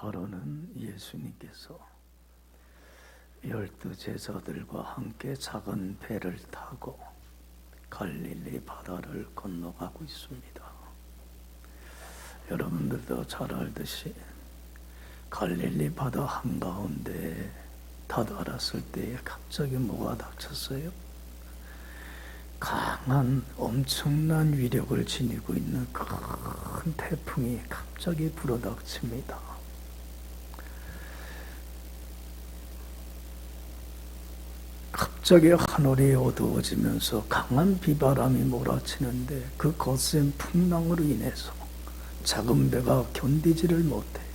하루는 예수님께서 12 제자들과 함께 작은 배를 타고 갈릴리 바다를 건너가고 있습니다. 여러분들도 잘 알듯이 갈릴리 바다 한가운데 다다랐을 때에 갑자기 뭐가 닥쳤어요? 강한 엄청난 위력을 지니고 있는 큰 태풍이 갑자기 불어닥칩니다. 갑자기 하늘이 어두워지면서 강한 비바람이 몰아치는데 그 거센 풍랑으로 인해서 작은 배가 견디지를 못해요.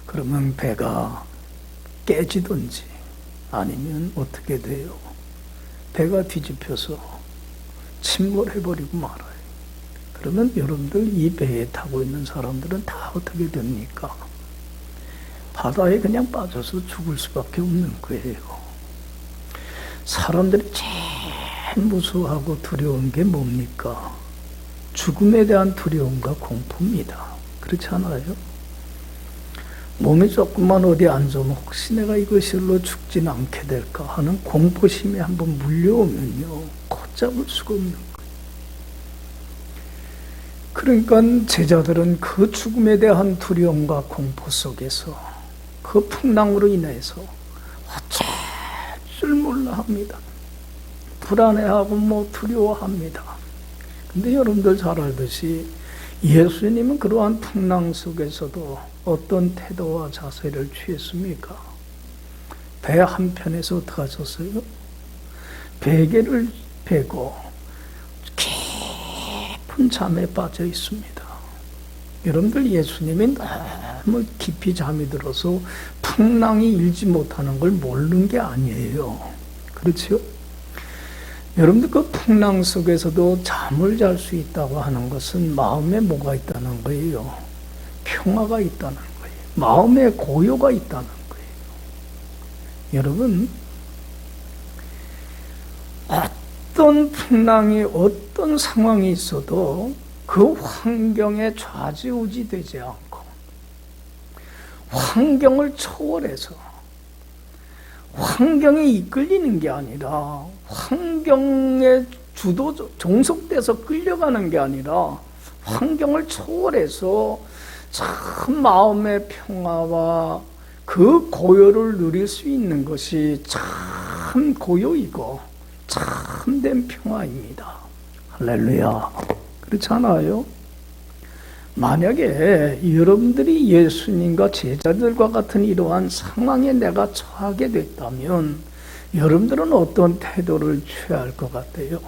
그러면 배가 깨지든지 아니면 어떻게 돼요? 배가 뒤집혀서 침몰해버리고 말아요. 그러면 여러분들 이 배에 타고 있는 사람들은 다 어떻게 됩니까? 바다에 그냥 빠져서 죽을 수밖에 없는 거예요. 사람들이 제일 무서워하고 두려운 게 뭡니까? 죽음에 대한 두려움과 공포입니다. 그렇지 않아요? 몸이 조금만 어디 앉으면 혹시 내가 이것으로 죽진 않게 될까 하는 공포심이 한번 물려오면요, 걷잡을 수가 없는 거예요. 그러니까 제자들은 그 죽음에 대한 두려움과 공포 속에서 그 풍랑으로 인해서 어쩔 줄 몰라 합니다. 불안해하고 두려워합니다. 근데 여러분들 잘 알듯이 예수님은 그러한 풍랑 속에서도 어떤 태도와 자세를 취했습니까? 배 한편에서 어떻게 하셨어요? 베개를 베고 깊은 잠에 빠져 있습니다. 여러분들 예수님이 너무 깊이 잠이 들어서 풍랑이 일지 못하는 걸 모르는 게 아니에요. 그렇죠? 여러분들 그 풍랑 속에서도 잠을 잘 수 있다고 하는 것은 마음에 뭐가 있다는 거예요? 평화가 있다는 거예요. 마음에 고요가 있다는 거예요. 여러분, 어떤 풍랑이 어떤 상황이 있어도 그 환경에 좌지우지 되지 않고 환경을 초월해서 환경에 이끌리는 게 아니라 환경에 종속돼서 끌려가는 게 아니라 환경을 초월해서 참 마음의 평화와 그 고요를 누릴 수 있는 것이 참 고요이고 참된 평화입니다. 할렐루야. 그렇지 않아요? 만약에 여러분들이 예수님과 제자들과 같은 이러한 상황에 내가 처하게 됐다면 여러분들은 어떤 태도를 취할 것 같아요?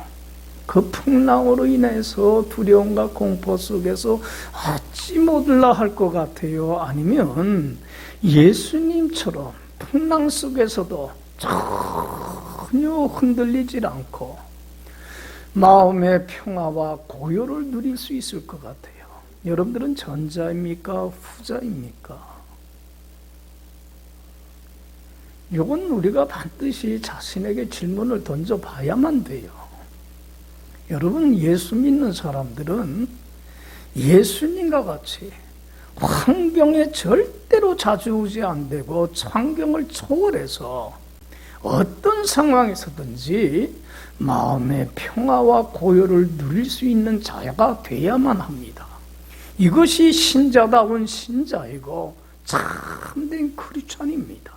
그 풍랑으로 인해서 두려움과 공포 속에서 어찌 못을라 할 것 같아요? 아니면 예수님처럼 풍랑 속에서도 전혀 흔들리질 않고 마음의 평화와 고요를 누릴 수 있을 것 같아요? 여러분들은 전자입니까? 후자입니까? 이건 우리가 반드시 자신에게 질문을 던져봐야만 돼요. 여러분, 예수 믿는 사람들은 예수님과 같이 환경에 절대로 좌지우지 안 되고 환경을 초월해서 어떤 상황에서든지 마음의 평화와 고요를 누릴 수 있는 자가 돼야만 합니다. 이것이 신자다운 신자이고 참된 크리스천입니다.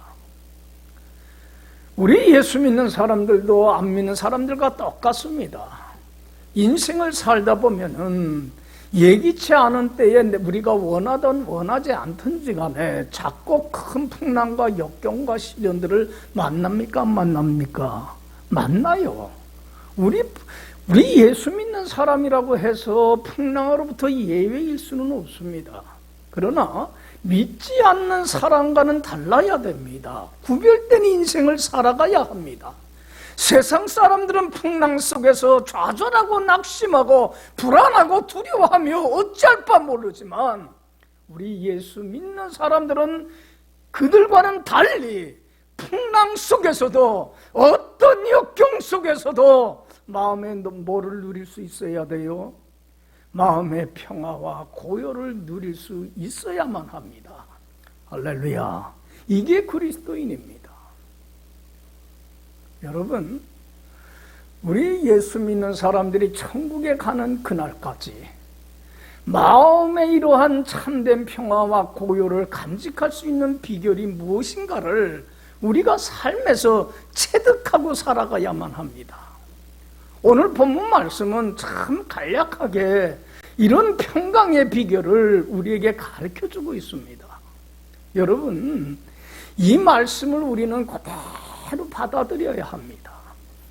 우리 예수 믿는 사람들도 안 믿는 사람들과 똑같습니다. 인생을 살다 보면은 예기치 않은 때에 우리가 원하든 원하지 않든지 간에 자꾸 큰 풍랑과 역경과 시련들을 만납니까? 안 만납니까? 만나요. 우리 예수 믿는 사람이라고 해서 풍랑으로부터 예외일 수는 없습니다. 그러나 믿지 않는 사람과는 달라야 됩니다. 구별된 인생을 살아가야 합니다. 세상 사람들은 풍랑 속에서 좌절하고 낙심하고 불안하고 두려워하며 어찌할 바 모르지만 우리 예수 믿는 사람들은 그들과는 달리 풍랑 속에서도 어떤 역경 속에서도 마음에 뭐를 누릴 수 있어야 돼요? 마음의 평화와 고요를 누릴 수 있어야만 합니다. 할렐루야. 이게 그리스도인입니다. 여러분, 우리 예수 믿는 사람들이 천국에 가는 그날까지 마음의 이러한 참된 평화와 고요를 간직할 수 있는 비결이 무엇인가를 우리가 삶에서 체득하고 살아가야만 합니다. 오늘 본문 말씀은 참 간략하게 이런 평강의 비결을 우리에게 가르쳐주고 있습니다. 여러분, 이 말씀을 우리는 그대로 받아들여야 합니다.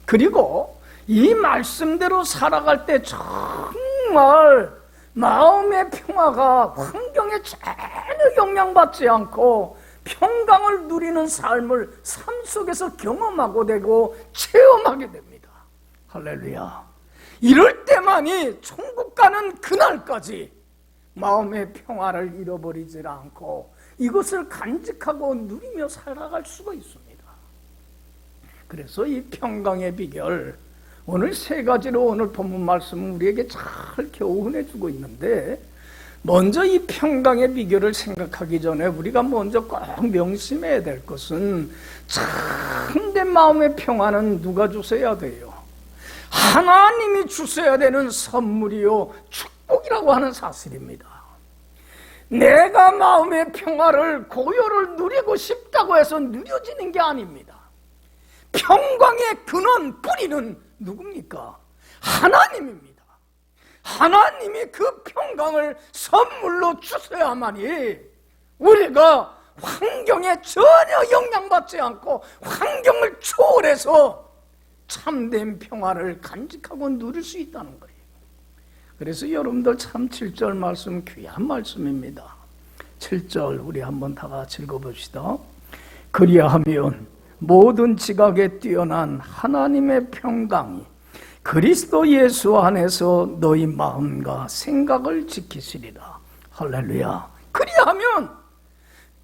그리고 이 말씀대로 살아갈 때 정말 마음의 평화가 환경에 전혀 영향받지 않고 평강을 누리는 삶을 삶 속에서 경험하고 되고 체험하게 됩니다. 할렐루야. 이럴 때만이 천국 가는 그날까지 마음의 평화를 잃어버리지 않고 이것을 간직하고 누리며 살아갈 수가 있습니다. 그래서 이 평강의 비결, 오늘 세 가지로 오늘 본문 말씀은 우리에게 잘 교훈해 주고 있는데, 먼저 이 평강의 비결을 생각하기 전에 우리가 먼저 꼭 명심해야 될 것은 참된 마음의 평화는 누가 주셔야 돼요? 하나님이 주셔야 되는 선물이요 축복이라고 하는 사실입니다. 내가 마음의 평화를 고요를 누리고 싶다고 해서 누려지는 게 아닙니다. 평강의 근원 뿌리는 누굽니까? 하나님입니다. 하나님이 그 평강을 선물로 주셔야만이 우리가 환경에 전혀 영향받지 않고 환경을 초월해서 참된 평화를 간직하고 누릴 수 있다는 거예요. 그래서 여러분들 참 7절 말씀 귀한 말씀입니다. 7절 우리 한번 다 같이 읽어봅시다. 그리하면 모든 지각에 뛰어난 하나님의 평강이 그리스도 예수 안에서 너희 마음과 생각을 지키시리라. 할렐루야. 그리하면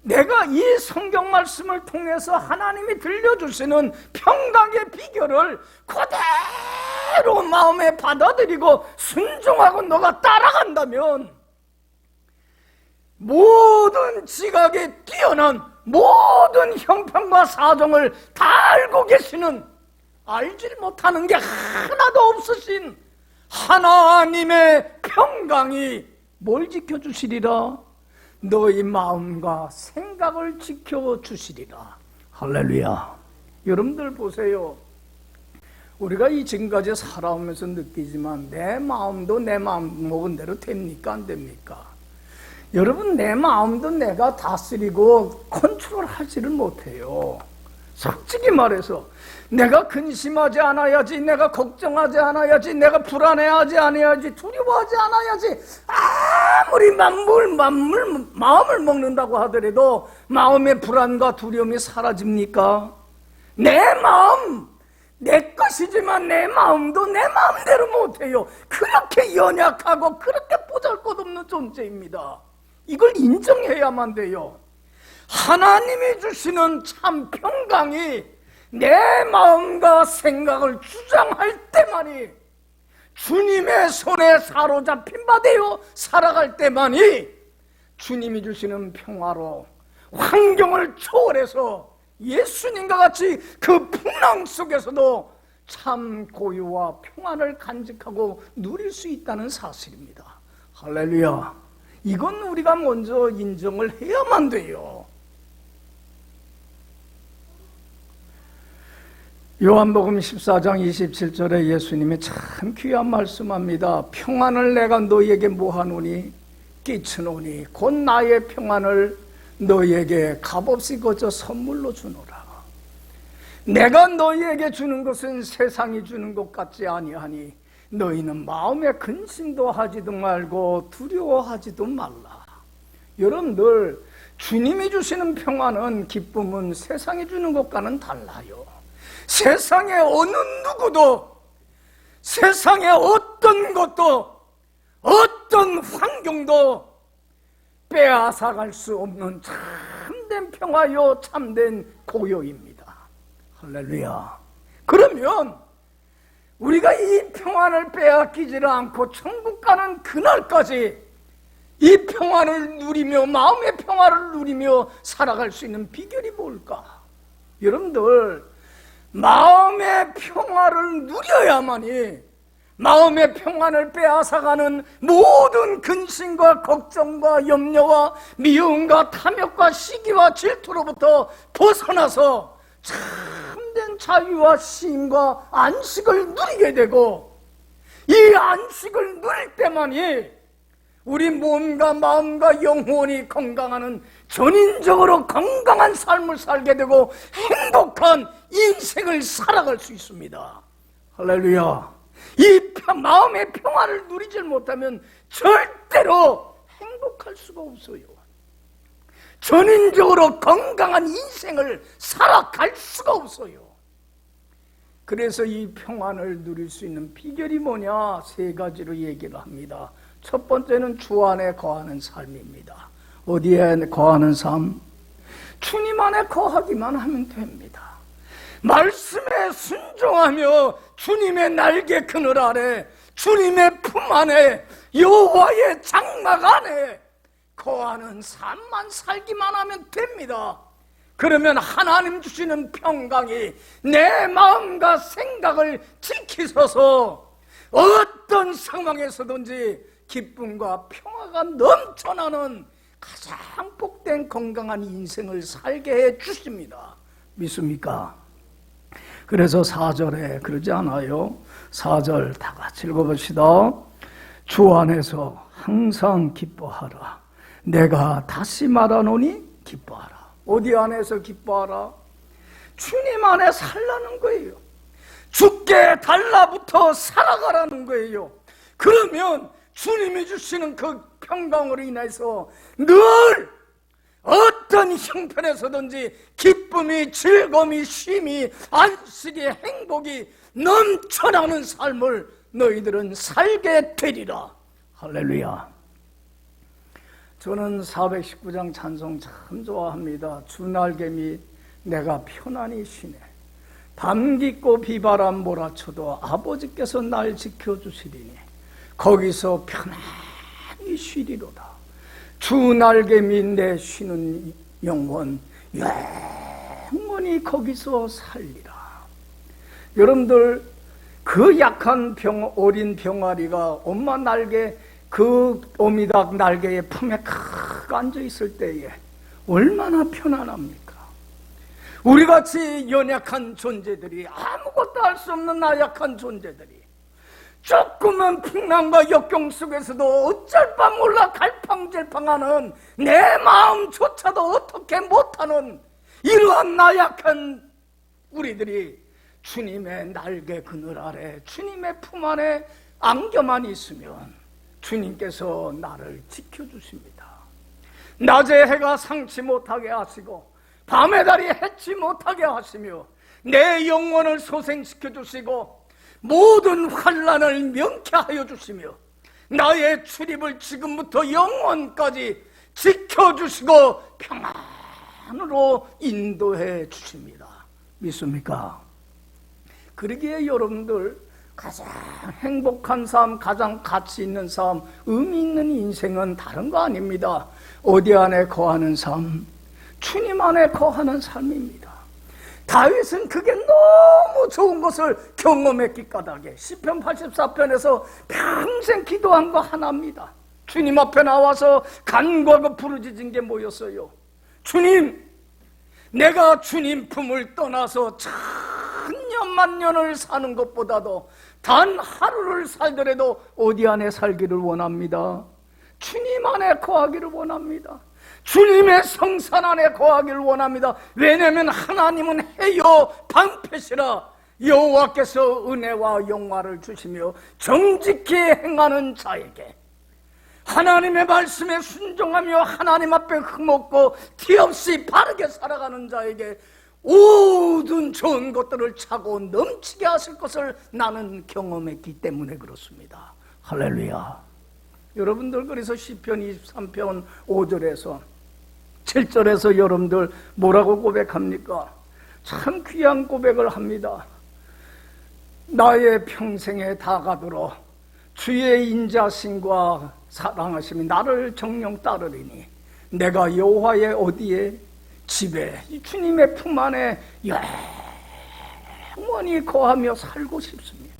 내가 이 성경 말씀을 통해서 하나님이 들려주시는 평강의 비결을 그대로 마음에 받아들이고 순종하고 너가 따라간다면 모든 지각에 뛰어난 모든 형편과 사정을 다 알고 계시는, 알지 못하는 게 하나도 없으신 하나님의 평강이 뭘 지켜주시리라? 너희 마음과 생각을 지켜주시리라. 할렐루야. 여러분들 보세요. 우리가 이 지금까지 살아오면서 느끼지만 내 마음도 내 마음 먹은 대로 됩니까? 안 됩니까? 여러분, 내 마음도 내가 다스리고 컨트롤하지를 못해요. 솔직히 말해서 내가 근심하지 않아야지, 내가 걱정하지 않아야지, 내가 불안해하지 않아야지, 두려워하지 않아야지. 아무리 마음을 먹는다고 하더라도 마음의 불안과 두려움이 사라집니까? 내 마음, 내 것이지만 내 마음도 내 마음대로 못해요. 그렇게 연약하고 그렇게 보잘것없는 존재입니다. 이걸 인정해야만 돼요. 하나님이 주시는 참 평강이 내 마음과 생각을 주장할 때만이, 주님의 손에 사로잡힌 바 되어 살아갈 때만이 주님이 주시는 평화로 환경을 초월해서 예수님과 같이 그 풍랑 속에서도 참 고요와 평안을 간직하고 누릴 수 있다는 사실입니다. 할렐루야. 이건 우리가 먼저 인정을 해야만 돼요. 요한복음 14장 27절에 예수님이 참 귀한 말씀합니다. 평안을 내가 너희에게 뭐하노니? 끼치노니 곧 나의 평안을 너희에게 값없이 거저 선물로 주노라. 내가 너희에게 주는 것은 세상이 주는 것 같지 아니하니 너희는 마음에 근심도 하지도 말고 두려워하지도 말라. 여러분들, 주님이 주시는 평안은, 기쁨은 세상이 주는 것과는 달라요. 세상에 어느 누구도, 세상에 어떤 것도, 어떤 환경도 빼앗아갈 수 없는 참된 평화요, 참된 고요입니다. 할렐루야. 그러면 우리가 이 평안을 빼앗기지를 않고 천국 가는 그날까지 이 평안을 누리며 마음의 평안을 누리며 살아갈 수 있는 비결이 뭘까? 여러분들, 마음의 평안을 누려야만이 마음의 평안을 빼앗아가는 모든 근심과 걱정과 염려와 미움과 탐욕과 시기와 질투로부터 벗어나서 참된 자유와 쉼과 안식을 누리게 되고, 이 안식을 누릴 때만이 우리 몸과 마음과 영혼이 건강하는 전인적으로 건강한 삶을 살게 되고 행복한 인생을 살아갈 수 있습니다. 할렐루야. 이 마음의 평안을 누리질 못하면 절대로 행복할 수가 없어요. 전인적으로 건강한 인생을 살아갈 수가 없어요. 그래서 이 평안을 누릴 수 있는 비결이 뭐냐? 세 가지로 얘기를 합니다. 첫 번째는 주 안에 거하는 삶입니다. 어디에 거하는 삶? 주님 안에 거하기만 하면 됩니다. 말씀에 순종하며 주님의 날개 그늘 아래, 주님의 품 안에, 여호와의 장막 안에 거하는 삶만 살기만 하면 됩니다. 그러면 하나님 주시는 평강이 내 마음과 생각을 지키소서 어떤 상황에서든지 기쁨과 평화가 넘쳐나는 가장 복된 건강한 인생을 살게 해 주십니다. 믿습니까? 그래서 4절에 그러지 않아요? 4절 다 같이 읽어봅시다. 주 안에서 항상 기뻐하라. 내가 다시 말하노니 기뻐하라. 어디 안에서 기뻐하라? 주님 안에 살라는 거예요. 주께 달라붙어 살아가라는 거예요. 그러면 주님이 주시는 그 평강으로 인해서 늘 어떤 형편에서든지 기쁨이, 즐거움이, 쉼이, 안식이, 행복이 넘쳐나는 삶을 너희들은 살게 되리라. 할렐루야. 저는 419장 찬송 참 좋아합니다. 주 날개 및 내가 편안히 쉬네. 밤 깊고 비바람 몰아쳐도 아버지께서 날 지켜주시리니 거기서 편안히 쉬리로다. 주 날개 밑 내 쉬는 영혼 영원히 거기서 살리라. 여러분들, 그 약한 어린 병아리가 엄마 날개, 그 오미닭 날개의 품에 칵 앉아있을 때에 얼마나 편안합니까? 우리같이 연약한 존재들이, 아무것도 할 수 없는 나약한 존재들이 조금은 풍랑과 역경 속에서도 어쩔 바 몰라 갈팡질팡하는 내 마음조차도 어떻게 못하는 이러한 나약한 우리들이 주님의 날개 그늘 아래, 주님의 품 안에 안겨만 있으면 주님께서 나를 지켜주십니다. 낮에 해가 상치 못하게 하시고 밤의 달이 해치 못하게 하시며 내 영혼을 소생시켜 주시고 모든 환난을 명쾌하여 주시며 나의 출입을 지금부터 영원까지 지켜주시고 평안으로 인도해 주십니다. 믿습니까? 그러기에 여러분들, 가장 행복한 삶, 가장 가치 있는 삶, 의미 있는 인생은 다른 거 아닙니다. 어디 안에 거하는 삶? 주님 안에 거하는 삶입니다. 다윗은 그게 너무 좋은 것을 경험했기 까닭에 시편 84편에서 평생 기도한 거 하나입니다. 주님 앞에 나와서 간과 그 부르짖은 게 뭐였어요? 주님, 내가 주님 품을 떠나서 천년 만년을 사는 것보다도 단 하루를 살더라도 어디 안에 살기를 원합니다. 주님 안에 거하기를 원합니다. 주님의 성산 안에 거하기를 원합니다. 왜냐하면 하나님은 해요 방패시라. 여호와께서 은혜와 영화를 주시며 정직히 행하는 자에게, 하나님의 말씀에 순종하며 하나님 앞에 흠없고 티없이 바르게 살아가는 자에게 모든 좋은 것들을 차고 넘치게 하실 것을 나는 경험했기 때문에 그렇습니다. 할렐루야. 여러분들, 그래서 시편 23편 5절에서 7절에서 여러분들 뭐라고 고백합니까? 참 귀한 고백을 합니다. 나의 평생에 다가들어 주의 인자심과 사랑하심이 나를 정령 따르리니 내가 여호와의 어디에 집에 주님의 품 안에 영원히 거하며 살고 싶습니다.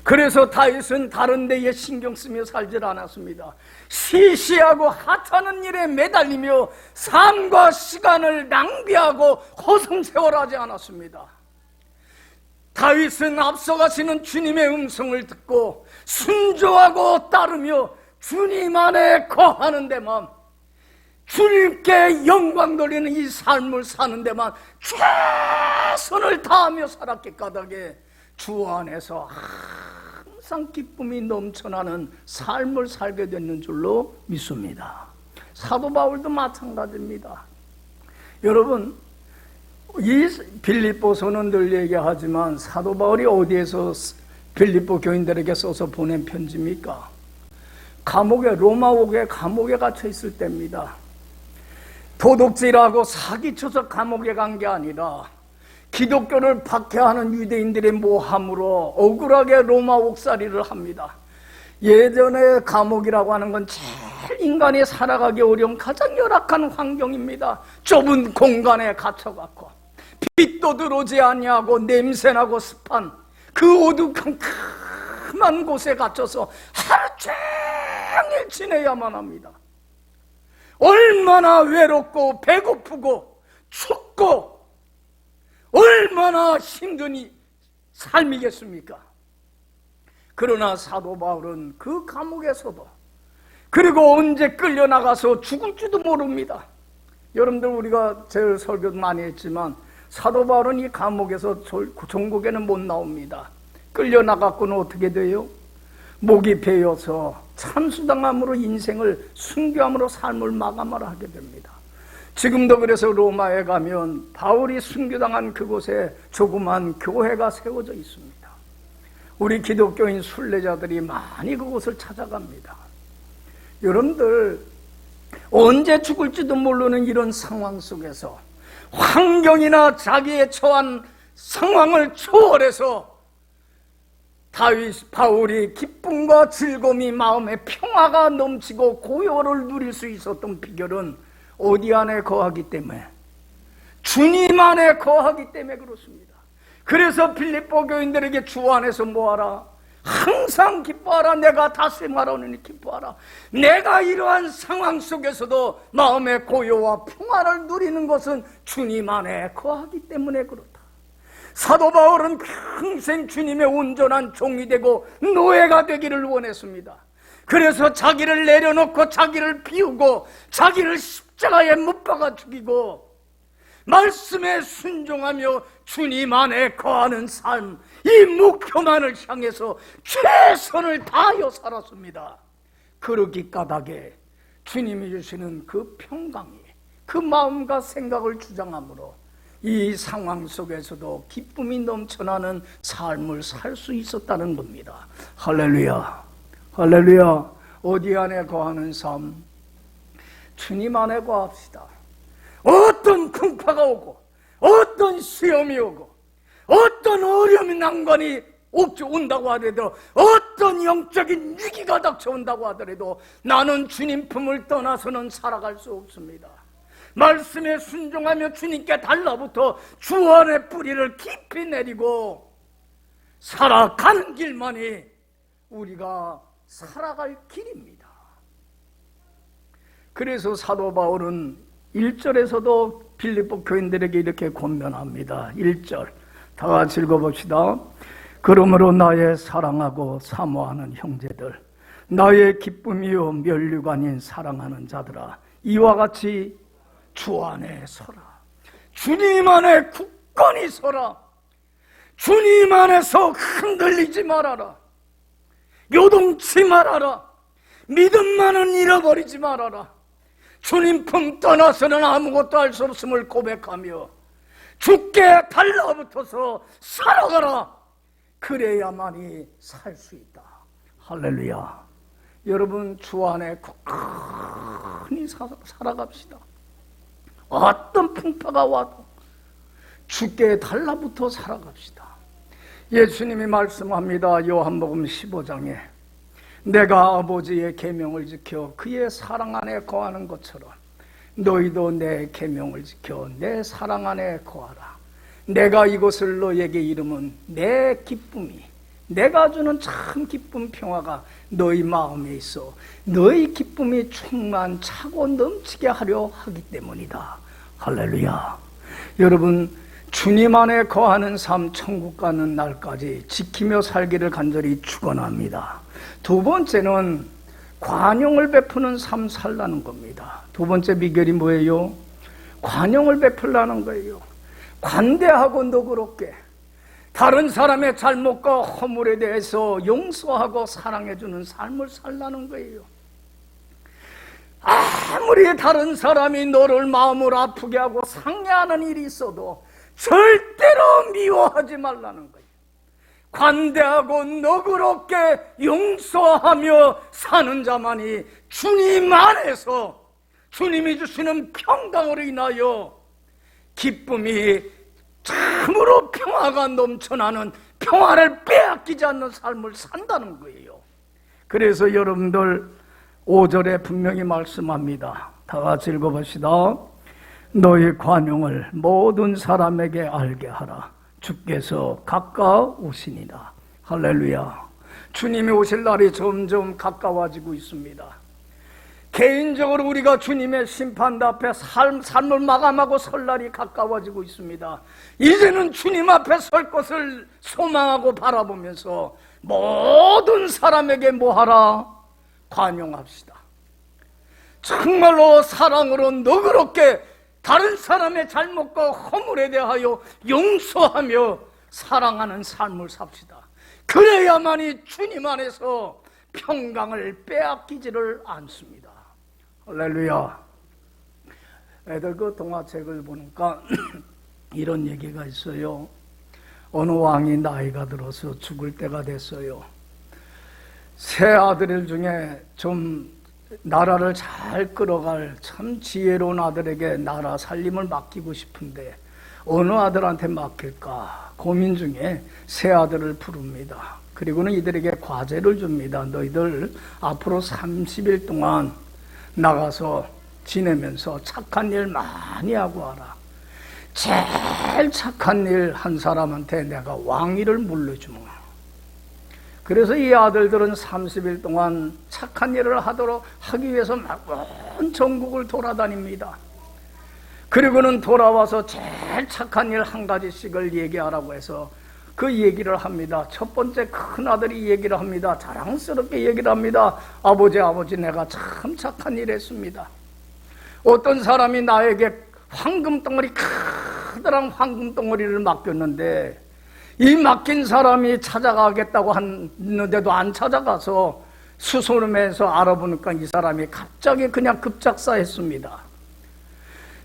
그래서 다윗은 다른 데에 신경 쓰며 살질 않았습니다. 시시하고 하찮은 일에 매달리며 삶과 시간을 낭비하고 허송세월하지 않았습니다. 다윗은 앞서가시는 주님의 음성을 듣고 순종하고 따르며 주님 안에 거하는 데만, 주님께 영광 돌리는 이 삶을 사는 데만 최선을 다하며 살았기 까닭에 주 안에서 항상 기쁨이 넘쳐나는 삶을 살게 됐는 줄로 믿습니다. 사도 바울도 마찬가지입니다. 여러분, 이 빌립보서는 늘 얘기하지만 사도 바울이 어디에서 빌립보 교인들에게 써서 보낸 편지입니까? 감옥에, 로마옥의 감옥에 갇혀 있을 때입니다. 도둑질하고 사기쳐서 감옥에 간 게 아니라 기독교를 박해하는 유대인들의 모함으로 억울하게 로마 옥살이를 합니다. 예전에 감옥이라고 하는 건 제일 인간이 살아가기 어려운 가장 열악한 환경입니다. 좁은 공간에 갇혀갖고 빛도 들어오지 아니하고 냄새나고 습한 그 어두컴컴한 곳에 갇혀서 하루 종일 지내야만 합니다. 얼마나 외롭고 배고프고 춥고 얼마나 힘든 삶이겠습니까? 그러나 사도 바울은 그 감옥에서도, 그리고 언제 끌려나가서 죽을지도 모릅니다. 여러분들, 우리가 제일 설교도 많이 했지만 사도 바울은 이 감옥에서 종국에는 못 나옵니다. 끌려나갔고는 어떻게 돼요? 목이 베어서 참수당함으로 인생을 순교함으로 삶을 마감을 하게 됩니다. 지금도 그래서 로마에 가면 바울이 순교당한 그곳에 조그만 교회가 세워져 있습니다. 우리 기독교인 순례자들이 많이 그곳을 찾아갑니다. 여러분들, 언제 죽을지도 모르는 이런 상황 속에서 환경이나 자기의 처한 상황을 초월해서 바울이 기쁨과 즐거움이 마음에 평화가 넘치고 고요를 누릴 수 있었던 비결은 어디 안에 거하기 때문에, 주님 안에 거하기 때문에 그렇습니다. 그래서 빌립보 교인들에게 주 안에서 뭐하라? 항상 기뻐하라. 내가 다스림하라니 기뻐하라. 내가 이러한 상황 속에서도 마음의 고요와 평화를 누리는 것은 주님 안에 거하기 때문에 그렇다. 사도 바울은 평생 주님의 온전한 종이 되고 노예가 되기를 원했습니다. 그래서 자기를 내려놓고 자기를 비우고 자기를 십자가에 못 박아 죽이고 말씀에 순종하며 주님 안에 거하는 삶, 이 목표만을 향해서 최선을 다하여 살았습니다. 그러기 까닭에 주님이 주시는 그 평강이 그 마음과 생각을 주장함으로 이 상황 속에서도 기쁨이 넘쳐나는 삶을 살 수 있었다는 겁니다. 할렐루야, 할렐루야. 어디 안에 거하는 삶? 주님 안에 거합시다. 어떤 풍파가 오고 어떤 시험이 오고 어떤 어려움이 난관이 온다고 하더라도, 어떤 영적인 위기가 닥쳐온다고 하더라도 나는 주님 품을 떠나서는 살아갈 수 없습니다. 말씀에 순종하며 주님께 달라붙어 주 안의 뿌리를 깊이 내리고 살아가는 길만이 우리가 살아갈 길입니다. 그래서 사도 바울은 1절에서도 빌립보 교인들에게 이렇게 권면합니다. 1절 다 같이 읽어봅시다. 그러므로 나의 사랑하고 사모하는 형제들, 나의 기쁨이요 면류가 아닌 사랑하는 자들아, 이와 같이 주 안에 서라. 주님 안에 굳건히 서라. 주님 안에서 흔들리지 말아라. 요동치 말아라. 믿음만은 잃어버리지 말아라. 주님 품 떠나서는 아무것도 할 수 없음을 고백하며 주께 달라붙어서 살아가라. 그래야만이 살 수 있다. 할렐루야. 여러분, 주 안에 굳건히 살아갑시다. 어떤 풍파가 와도 주께 달라붙어 살아갑시다. 예수님이 말씀합니다. 요한복음 15장에 내가 아버지의 계명을 지켜 그의 사랑 안에 거하는 것처럼 너희도 내 계명을 지켜 내 사랑 안에 거하라. 내가 이것을 너에게 이름은 내 기쁨이, 내가 주는 참 기쁨 평화가 너희 마음에 있어 너희 기쁨이 충만차고 넘치게 하려 하기 때문이다. 할렐루야. 여러분, 주님 안에 거하는 삶, 천국 가는 날까지 지키며 살기를 간절히 축원합니다. 두 번째는 관용을 베푸는 삶 살라는 겁니다. 두 번째 비결이 뭐예요? 관용을 베풀라는 거예요. 관대하고 너그럽게 다른 사람의 잘못과 허물에 대해서 용서하고 사랑해주는 삶을 살라는 거예요. 아무리 다른 사람이 너를 마음을 아프게 하고 상해하는 일이 있어도 절대로 미워하지 말라는 거예요. 관대하고 너그럽게 용서하며 사는 자만이 주님 안에서 주님이 주시는 평강으로 인하여 기쁨이 참으로 평화가 넘쳐나는 평화를 빼앗기지 않는 삶을 산다는 거예요. 그래서 여러분들 5절에 분명히 말씀합니다. 다 같이 읽어봅시다. 너희 관용을 모든 사람에게 알게 하라. 주께서 가까우시니라. 할렐루야. 주님이 오실 날이 점점 가까워지고 있습니다. 개인적으로 우리가 주님의 심판 앞에 삶을 마감하고 설 날이 가까워지고 있습니다. 이제는 주님 앞에 설 것을 소망하고 바라보면서 모든 사람에게 뭐하라? 관용합시다. 정말로 사랑으로 너그럽게 다른 사람의 잘못과 허물에 대하여 용서하며 사랑하는 삶을 삽시다. 그래야만이 주님 안에서 평강을 빼앗기지를 않습니다. 할렐루야. 애들 그 동화책을 보니까 이런 얘기가 있어요. 어느 왕이 나이가 들어서 죽을 때가 됐어요. 세 아들 중에 좀 나라를 잘 끌어갈 참 지혜로운 아들에게 나라 살림을 맡기고 싶은데 어느 아들한테 맡길까 고민 중에 세 아들을 부릅니다. 그리고는 이들에게 과제를 줍니다. 너희들 앞으로 30일 동안 나가서 지내면서 착한 일 많이 하고 와라. 제일 착한 일 한 사람한테 내가 왕위를 물려주마. 그래서 이 아들들은 30일 동안 착한 일을 하기 위해서 온 전국을 돌아다닙니다. 그리고는 돌아와서 제일 착한 일 한 가지씩을 얘기하라고 해서 그 얘기를 합니다. 첫 번째 큰 아들이 얘기를 합니다. 자랑스럽게 얘기를 합니다. 아버지 내가 참 착한 일 했습니다. 어떤 사람이 나에게 황금덩어리, 커다란 황금덩어리를 맡겼는데 이 맡긴 사람이 찾아가겠다고 했는데도 안 찾아가서 수소름에서 알아보니까 이 사람이 갑자기 그냥 급작사했습니다.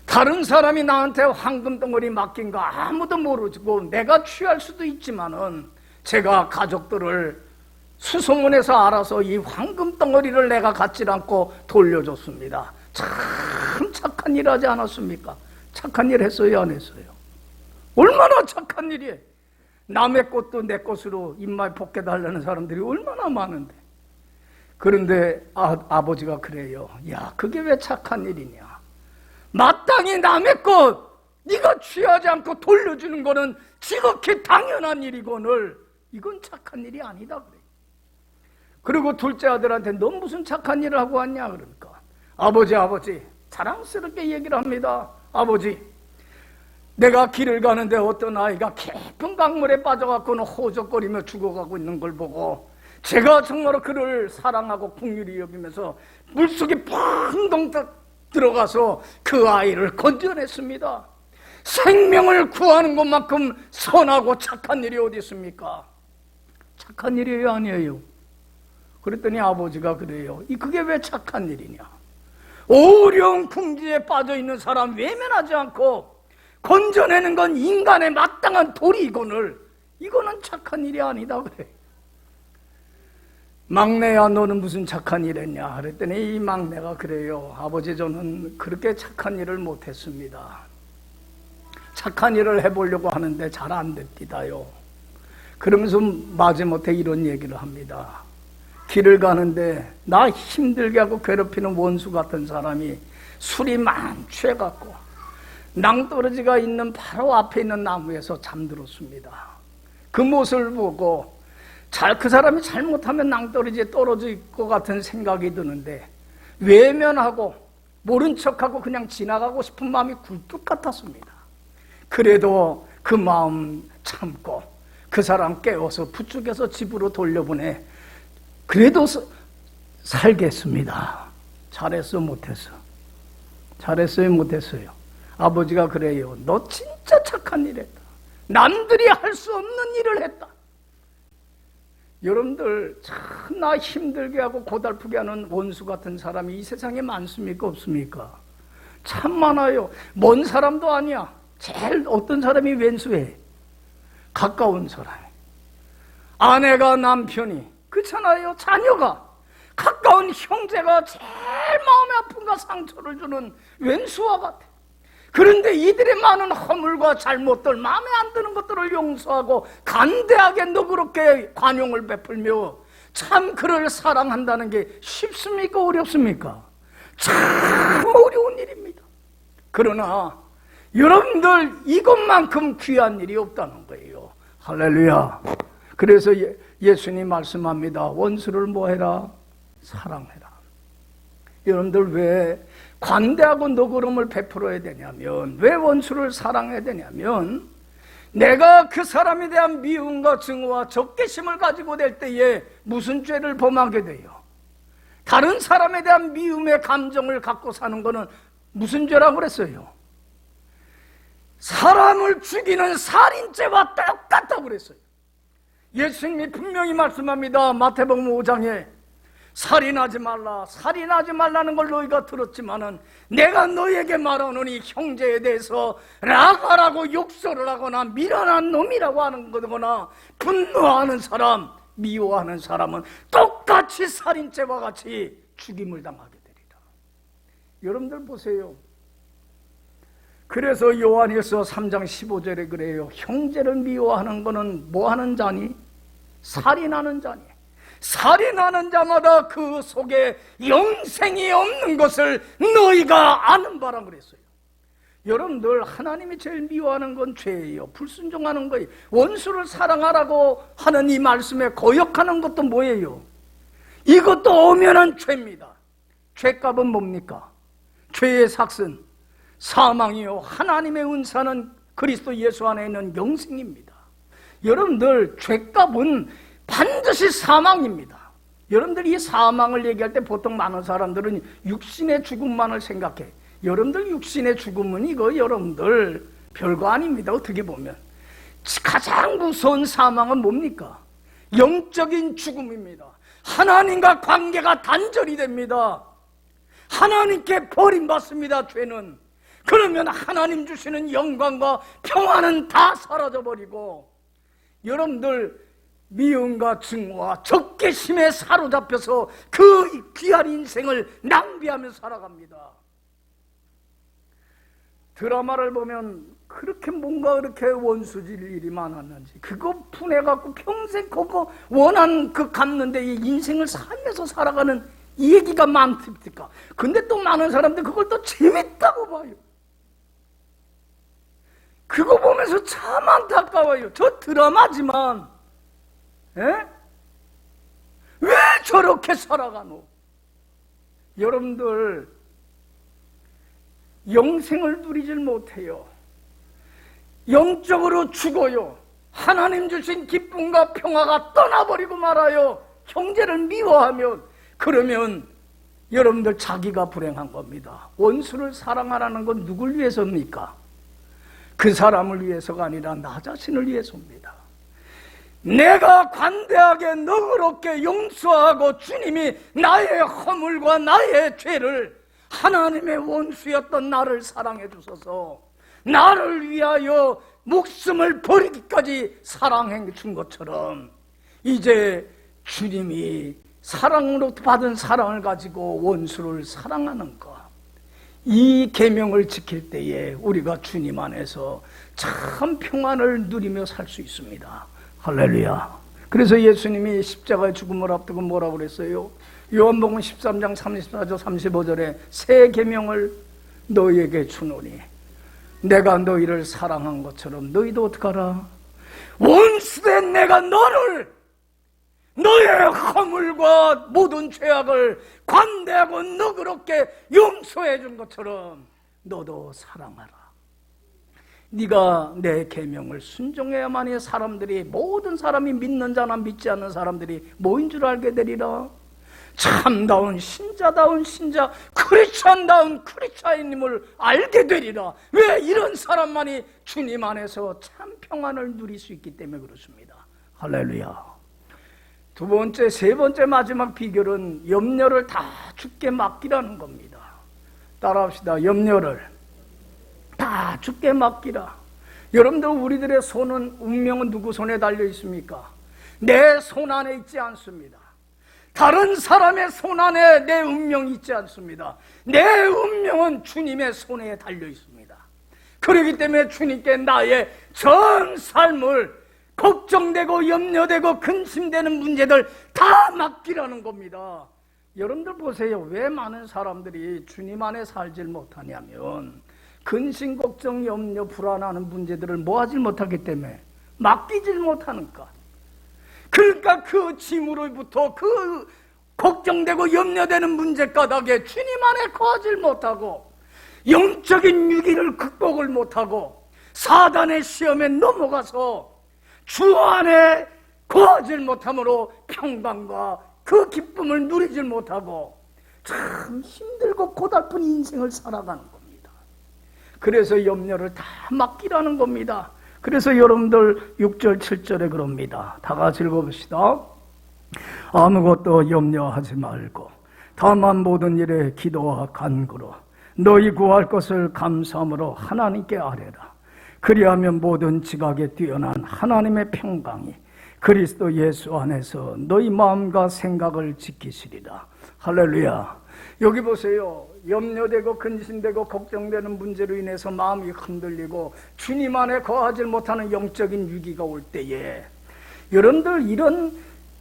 다른 사람이 나한테 황금덩어리 맡긴 거 아무도 모르고 내가 취할 수도 있지만은 제가 가족들을 수소문에서 알아서 이 황금덩어리를 내가 갖지 않고 돌려줬습니다. 참 착한 일 하지 않았습니까? 착한 일 했어요, 안 했어요? 얼마나 착한 일이에요. 남의 꽃도 내 꽃으로 입맛 벗겨달라는 사람들이 얼마나 많은데. 그런데 아버지가 그래요. 야, 그게 왜 착한 일이냐? 마땅히 남의 것 네가 취하지 않고 돌려주는 거는 지극히 당연한 일이거늘 이건 착한 일이 아니다 그래. 그리고 둘째 아들한테 너 무슨 착한 일을 하고 왔냐 그러니까 아버지 자랑스럽게 얘기를 합니다. 아버지, 내가 길을 가는데 어떤 아이가 깊은 강물에 빠져갖고는 호적거리며 죽어가고 있는 걸 보고 제가 정말로 그를 사랑하고 긍휼히 여기면서 물속에 펑덩 들어가서 그 아이를 건져냈습니다. 생명을 구하는 것만큼 선하고 착한 일이 어디 있습니까? 착한 일이에요, 아니에요? 그랬더니 아버지가 그래요. 그게 왜 착한 일이냐? 어려운 궁지에 빠져있는 사람 외면하지 않고 건져내는 건 인간의 마땅한 도리이거늘 이거는 착한 일이 아니다 그래. 막내야 너는 무슨 착한 일 했냐 그랬더니 이 막내가 그래요. 아버지, 저는 그렇게 착한 일을 못했습니다. 착한 일을 해보려고 하는데 잘 안 됩니다요. 그러면서 마지못해 이런 얘기를 합니다. 길을 가는데 나 힘들게 하고 괴롭히는 원수 같은 사람이 술이 만취해갖고 낭떠러지가 있는 바로 앞에 있는 나무에서 잠들었습니다. 그 모습을 보고 그 사람이 잘못하면 낭떠러지에 떨어질 것 같은 생각이 드는데 외면하고 모른 척하고 그냥 지나가고 싶은 마음이 굴뚝 같았습니다. 그래도 그 마음 참고 그 사람 깨워서 부축해서 집으로 돌려보내 그래도 살겠습니다. 잘했어 못했어? 잘했어요 못했어요? 아버지가 그래요. 너 진짜 착한 일 했다. 남들이 할 수 없는 일을 했다. 여러분들 참나 힘들게 하고 고달프게 하는 원수 같은 사람이 이 세상에 많습니까 없습니까? 참 많아요. 먼 사람도 아니야. 제일 어떤 사람이 왼수해? 가까운 사람. 아내가 남편이 그렇잖아요. 자녀가 가까운 형제가 제일 마음에 아픔과 상처를 주는 왼수와 같아. 그런데 이들의 많은 허물과 잘못들, 마음에 안 드는 것들을 용서하고 간대하게 너그럽게 관용을 베풀며 참 그를 사랑한다는 게 쉽습니까? 어렵습니까? 참 어려운 일입니다. 그러나 여러분들 이것만큼 귀한 일이 없다는 거예요. 할렐루야. 그래서 예수님 말씀합니다. 원수를 뭐 해라? 사랑해라. 여러분들 왜 관대하고 너그러움을 베풀어야 되냐면, 왜 원수를 사랑해야 되냐면, 내가 그 사람에 대한 미움과 증오와 적개심을 가지고 될 때에 무슨 죄를 범하게 돼요? 다른 사람에 대한 미움의 감정을 갖고 사는 것은 무슨 죄라고 그랬어요? 사람을 죽이는 살인죄와 똑같다고 그랬어요. 예수님이 분명히 말씀합니다. 마태복음 5장에 살인하지 말라, 살인하지 말라는 걸 너희가 들었지만은 내가 너희에게 말하노니 형제에 대해서 라가라고 욕설을 하거나 미련한 놈이라고 하는 거거나 분노하는 사람, 미워하는 사람은 똑같이 살인죄와 같이 죽임을 당하게 되리라. 여러분들 보세요. 그래서 요한일서 3장 15절에 그래요. 형제를 미워하는 거는 뭐 하는 자니? 살인하는 자니. 살인하는 자마다 그 속에 영생이 없는 것을 너희가 아는 바라 그랬어요. 여러분들 하나님이 제일 미워하는 건 죄예요. 불순종하는 거예요. 원수를 사랑하라고 하는 이 말씀에 거역하는 것도 뭐예요? 이것도 엄연한 죄입니다. 죄값은 뭡니까? 죄의 삭은 사망이요, 하나님의 은사는 그리스도 예수 안에 있는 영생입니다. 여러분들 죄값은 반드시 사망입니다. 여러분들 이 사망을 얘기할 때 보통 많은 사람들은 육신의 죽음만을 생각해. 여러분들 육신의 죽음은 이거 여러분들 별거 아닙니다. 어떻게 보면 가장 무서운 사망은 뭡니까? 영적인 죽음입니다. 하나님과 관계가 단절이 됩니다. 하나님께 버림받습니다. 죄는. 그러면 하나님 주시는 영광과 평화는 다 사라져버리고 여러분들 미움과 증오와 적개심에 사로잡혀서 그 귀한 인생을 낭비하며 살아갑니다. 드라마를 보면 그렇게 뭔가 그렇게 원수질 일이 많았는지 그거 분해갖고 평생 그거 원한 그 갚는데 이 인생을 살면서 살아가는 이 얘기가 많습니까? 근데 또 많은 사람들 그걸 또 재밌다고 봐요. 그거 보면서 참 안타까워요. 저 드라마지만 왜 저렇게 살아가노? 여러분들 영생을 누리질 못해요. 영적으로 죽어요. 하나님 주신 기쁨과 평화가 떠나버리고 말아요. 형제를 미워하면. 그러면 여러분들 자기가 불행한 겁니다. 원수를 사랑하라는 건 누굴 위해서입니까? 그 사람을 위해서가 아니라 나 자신을 위해서입니다. 내가 관대하게 너그럽게 용서하고 주님이 나의 허물과 나의 죄를 하나님의 원수였던 나를 사랑해 주셔서 나를 위하여 목숨을 버리기까지 사랑해 준 것처럼 이제 주님이 사랑으로부터 받은 사랑을 가지고 원수를 사랑하는 것, 이 계명을 지킬 때에 우리가 주님 안에서 참 평안을 누리며 살 수 있습니다. 할렐루야. 그래서 예수님이 십자가의 죽음을 앞두고 뭐라고 그랬어요? 요한복음 13장 34절 35절에 새 계명을 너희에게 주노니 내가 너희를 사랑한 것처럼 너희도 어떡하라? 원수된 내가 너를 너의 허물과 모든 죄악을 관대하고 너그럽게 용서해 준 것처럼 너도 사랑하라. 네가 내 계명을 순종해야만이 사람들이, 모든 사람이 믿는 자나 믿지 않는 사람들이 뭐인 줄 알게 되리라. 참다운 신자다운 신자, 크리스찬다운 크리스찬임을 알게 되리라. 왜? 이런 사람만이 주님 안에서 참 평안을 누릴 수 있기 때문에 그렇습니다. 할렐루야. 두 번째, 세 번째 마지막 비결은 염려를 다 주께 맡기라는 겁니다. 따라합시다. 염려를 다 주께 맡기라. 여러분들, 우리들의 손은, 운명은 누구 손에 달려 있습니까? 내 손 안에 있지 않습니다. 다른 사람의 손 안에 내 운명이 있지 않습니다. 내 운명은 주님의 손에 달려 있습니다. 그렇기 때문에 주님께 나의 전 삶을, 걱정되고 염려되고 근심되는 문제들 다 맡기라는 겁니다. 여러분들 보세요. 왜 많은 사람들이 주님 안에 살질 못하냐면 근심, 걱정, 염려, 불안하는 문제들을 모아질 못하기 때문에, 맡기질 못하니까. 그러니까 그 짐으로부터, 그 걱정되고 염려되는 문제가닥에 주님 안에 거하질 못하고, 영적인 위기를 극복을 못하고, 사단의 시험에 넘어가서 주 안에 거하질 못함으로 평강과 그 기쁨을 누리질 못하고 참 힘들고 고달픈 인생을 살아가는 겁니다. 그래서 염려를 다 맡기라는 겁니다. 그래서 여러분들 6절 7절에 그럽니다. 다 같이 읽어봅시다. 아무것도 염려하지 말고 다만 모든 일에 기도와 간구로 너희 구할 것을 감사함으로 하나님께 아뢰라. 그리하면 모든 지각에 뛰어난 하나님의 평강이 그리스도 예수 안에서 너희 마음과 생각을 지키시리라. 할렐루야. 여기 보세요. 염려되고 근심되고 걱정되는 문제로 인해서 마음이 흔들리고 주님 안에 거하지 못하는 영적인 위기가 올 때에, 여러분들 이런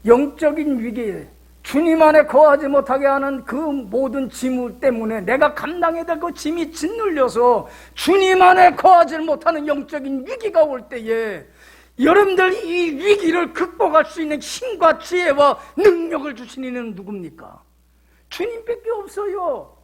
영적인 위기, 주님 안에 거하지 못하게 하는 그 모든 짐 때문에 내가 감당해야 될 그 짐이 짓눌려서 주님 안에 거하지 못하는 영적인 위기가 올 때에, 여러분들 이 위기를 극복할 수 있는 힘과 지혜와 능력을 주시는 이는 누굽니까? 주님밖에 없어요.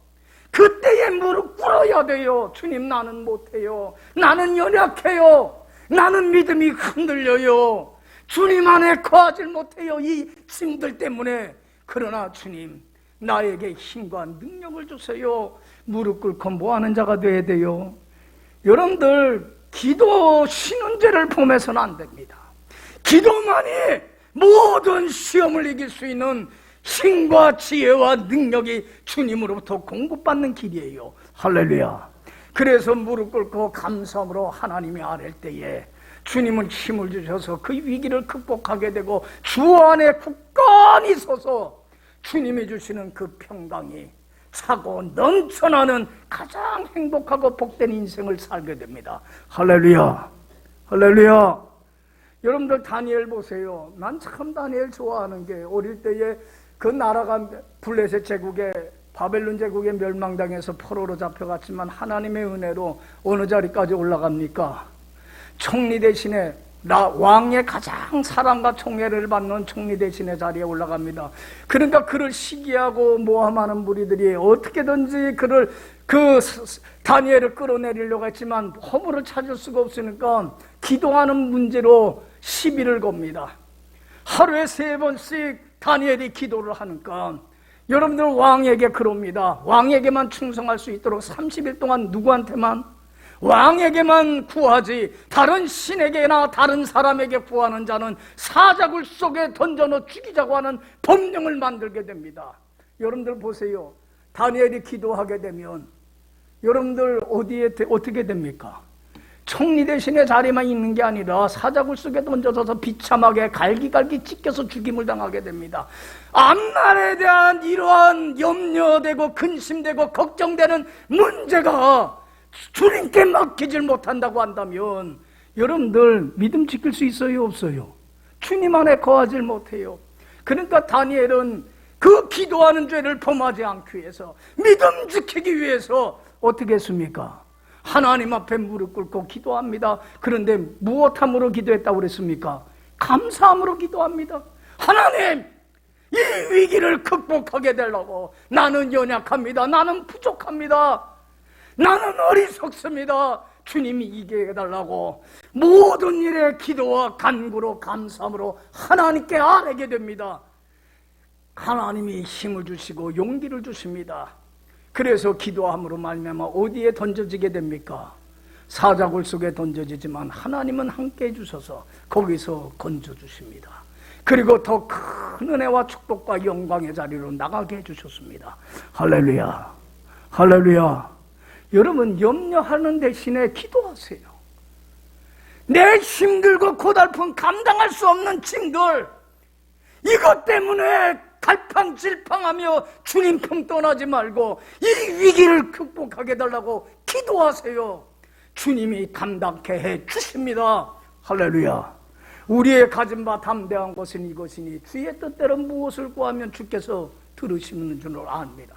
그때에 무릎 꿇어야 돼요. 주님, 나는 못해요. 나는 연약해요. 나는 믿음이 흔들려요. 주님 안에 거하지 못해요. 이 짐들 때문에. 그러나 주님, 나에게 힘과 능력을 주세요. 무릎 꿇고 뭐하는 자가 되어야 돼요? 여러분들, 기도 쉬는 죄를 범해서는 안 됩니다. 기도만이 모든 시험을 이길 수 있는 힘과 지혜와 능력이 주님으로부터 공급받는 길이에요. 할렐루야. 그래서 무릎 꿇고 감사함으로 하나님이 아랠 때에 주님은 힘을 주셔서 그 위기를 극복하게 되고 주 안에 굳건히 서서 주님이 주시는 그 평강이 차고 넘쳐나는 가장 행복하고 복된 인생을 살게 됩니다. 할렐루야. 할렐루야. 여러분들 다니엘 보세요. 난 참 다니엘 좋아하는 게, 어릴 때에 그 나라가 블레셋 제국에, 바벨론 제국에 멸망당해서 포로로 잡혀갔지만 하나님의 은혜로 어느 자리까지 올라갑니까? 총리 대신에, 왕의 가장 사랑과 총애를 받는 총리 대신의 자리에 올라갑니다. 그러니까 그를 시기하고 모함하는 무리들이 어떻게든지 다니엘을 끌어내리려고 했지만 허물을 찾을 수가 없으니까 기도하는 문제로 시비를 겁니다. 하루에 3번씩 다니엘이 기도를 하니까 여러분들 왕에게 그럽니다. 왕에게만 충성할 수 있도록 30일 동안 누구한테만? 왕에게만 구하지 다른 신에게나 다른 사람에게 구하는 자는 사자굴 속에 던져넣어 죽이자고 하는 법령을 만들게 됩니다. 여러분들 보세요. 다니엘이 기도하게 되면 여러분들 어떻게 됩니까? 총리 대신의 자리만 있는 게 아니라 사자굴 속에 던져서 비참하게 갈기갈기 찢겨서 죽임을 당하게 됩니다. 앞날에 대한 이러한 염려되고 근심되고 걱정되는 문제가 주님께 맡기질 못한다고 한다면 여러분들 믿음 지킬 수 있어요, 없어요? 주님 안에 거하질 못해요. 그러니까 다니엘은 그 기도하는 죄를 범하지 않기 위해서, 믿음 지키기 위해서 어떻게 했습니까? 하나님 앞에 무릎 꿇고 기도합니다. 그런데 무엇함으로 기도했다고 그랬습니까? 감사함으로 기도합니다. 하나님, 이 위기를 극복하게 해달라고. 나는 연약합니다. 나는 부족합니다. 나는 어리석습니다. 주님이 이기게 해달라고 모든 일에 기도와 간구로 감사함으로 하나님께 아뢰게 됩니다. 하나님이 힘을 주시고 용기를 주십니다. 그래서 기도함으로 말미암아 어디에 던져지게 됩니까? 사자굴 속에 던져지지만 하나님은 함께 해주셔서 거기서 건져주십니다. 그리고 더 큰 은혜와 축복과 영광의 자리로 나가게 해주셨습니다. 할렐루야, 할렐루야. 여러분, 염려하는 대신에 기도하세요. 내 힘들고 고달픈 감당할 수 없는 짐들, 이것 때문에 갈팡질팡하며 주님 품 떠나지 말고 이 위기를 극복하게 해달라고 기도하세요. 주님이 감당케 해 주십니다. 할렐루야. 우리의 가진 바 담대한 것은 이것이니 주의 뜻대로 무엇을 구하면 주께서 들으시는 줄 압니다.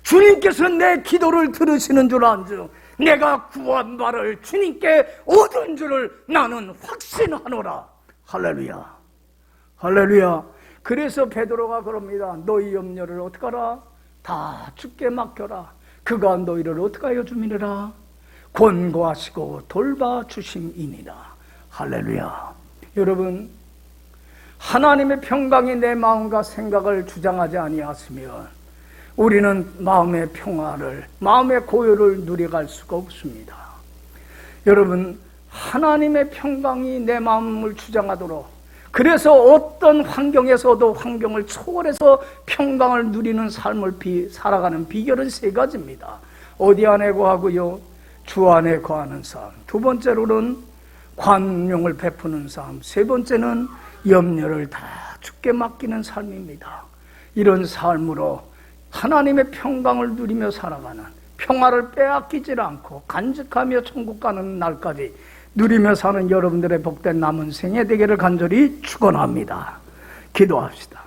주님께서 내 기도를 들으시는 줄 안즉 내가 구한 바를 주님께 얻은 줄을 나는 확신하노라. 할렐루야, 할렐루야. 그래서 베드로가 그럽니다. 너희 염려를 어떡하라? 다 주께 맡겨라. 그가 너희를 어떡하여 주미니라? 권고하시고 돌봐주심이니라. 할렐루야. 여러분, 하나님의 평강이 내 마음과 생각을 주장하지 아니하시면 우리는 마음의 평화를, 마음의 고요를 누려갈 수가 없습니다. 여러분, 하나님의 평강이 내 마음을 주장하도록, 그래서 어떤 환경에서도 환경을 초월해서 평강을 누리는 삶을 살아가는 비결은 세 가지입니다. 어디 안에 거하고요? 주 안에 거하는 삶. 두 번째로는 관용을 베푸는 삶. 세 번째는 염려를 다 주께 맡기는 삶입니다. 이런 삶으로 하나님의 평강을 누리며 살아가는, 평화를 빼앗기지 않고 간직하며 천국 가는 날까지 누리며 사는 여러분들의 복된 남은 생애 되기를 간절히 축원합니다. 기도합시다.